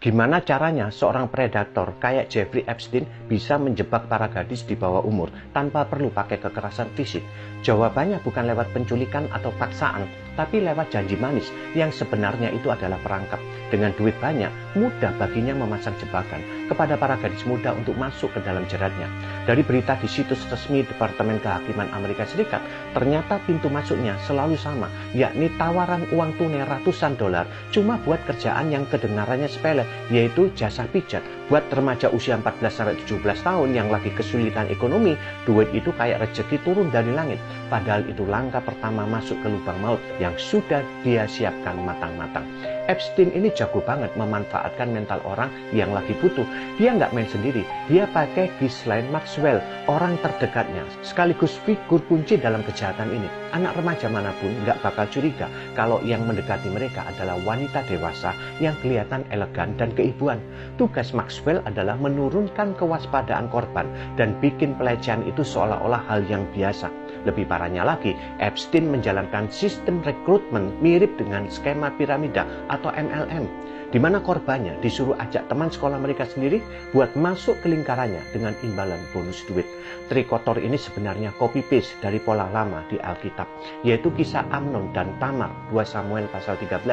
Gimana caranya seorang predator kayak Jeffrey Epstein bisa menjebak para gadis di bawah umur tanpa perlu pakai kekerasan fisik? Jawabannya bukan lewat penculikan atau paksaan, tapi lewat janji manis yang sebenarnya itu adalah perangkap. Dengan duit banyak, mudah baginya memasang jebakan kepada para gadis muda untuk masuk ke dalam jeratnya. Dari berita di situs resmi Departemen Kehakiman Amerika Serikat, ternyata pintu masuknya selalu sama, yakni tawaran uang tunai ratusan dolar cuma buat kerjaan yang kedengarannya sepele, yaitu jasa pijat. Buat remaja usia 14-17 tahun yang lagi kesulitan ekonomi, duit itu kayak rezeki turun dari langit. Padahal itu langkah pertama masuk ke lubang maut yang sudah dia siapkan matang-matang. Epstein ini jago banget memanfaatkan mental orang yang lagi butuh. Dia nggak main sendiri, dia pakai Ghislaine Maxwell, orang terdekatnya, sekaligus figur kunci dalam kejahatan ini. Anak remaja manapun nggak bakal curiga kalau yang mendekati mereka adalah wanita dewasa yang kelihatan elegan dan keibuan. Tugas Maxwell adalah menurunkan kewaspadaan korban dan bikin pelecehan itu seolah-olah hal yang biasa. Lebih parahnya lagi, Epstein menjalankan sistem rekrutmen mirip dengan skema piramida atau MLM, di mana korbannya disuruh ajak teman sekolah mereka sendiri buat masuk ke lingkarannya dengan imbalan bonus duit. Trik kotor ini sebenarnya copy-paste dari pola lama di Alkitab, yaitu kisah Amnon dan Tamar, 2 Samuel pasal 13.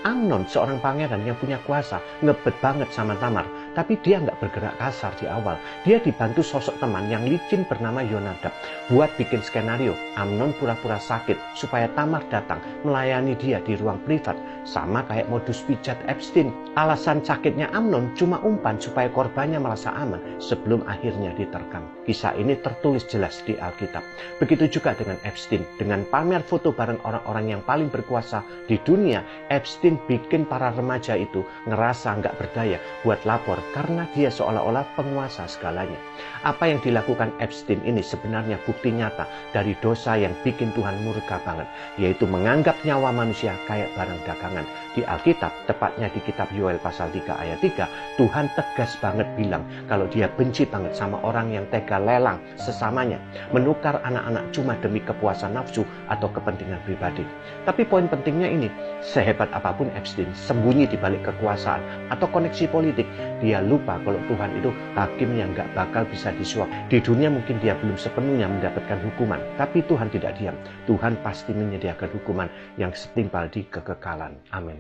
Amnon seorang pangeran yang punya kuasa, ngebet banget sama Tamar, tapi dia nggak bergerak kasar di awal. Dia dibantu sosok teman yang licin bernama Yonadab buat bikin skenario. Amnon pura-pura sakit supaya Tamar datang melayani dia di ruang privat, sama kayak modus pijat Epstein. Alasan sakitnya Amnon cuma umpan supaya korbannya merasa aman sebelum akhirnya diterkam. Kisah ini tertulis jelas di Alkitab. Begitu juga dengan Epstein. Dengan pamer foto bareng orang-orang yang paling berkuasa di dunia, Epstein bikin para remaja itu ngerasa nggak berdaya buat lapor karena dia seolah-olah penguasa segalanya. Apa yang dilakukan Epstein ini sebenarnya bukti nyata dari dosa yang bikin Tuhan murka banget, yaitu menganggap nyawa manusia kayak barang dagangan. Di Alkitab, tepatnya di kitab Yoel pasal 3 ayat 3, Tuhan tegas banget bilang kalau dia benci banget sama orang yang tega lelang sesamanya, menukar anak-anak cuma demi kepuasan nafsu atau kepentingan pribadi. Tapi poin pentingnya ini, sehebat apapun Epstein sembunyi di balik kekuasaan atau koneksi politik, dia lupa kalau Tuhan itu hakim yang gak bakal bisa disuap. Di dunia mungkin dia belum sepenuhnya mendapatkan hukuman, tapi Tuhan tidak diam. Tuhan pasti menyediakan hukuman yang setimpal di kekekalan. Amin.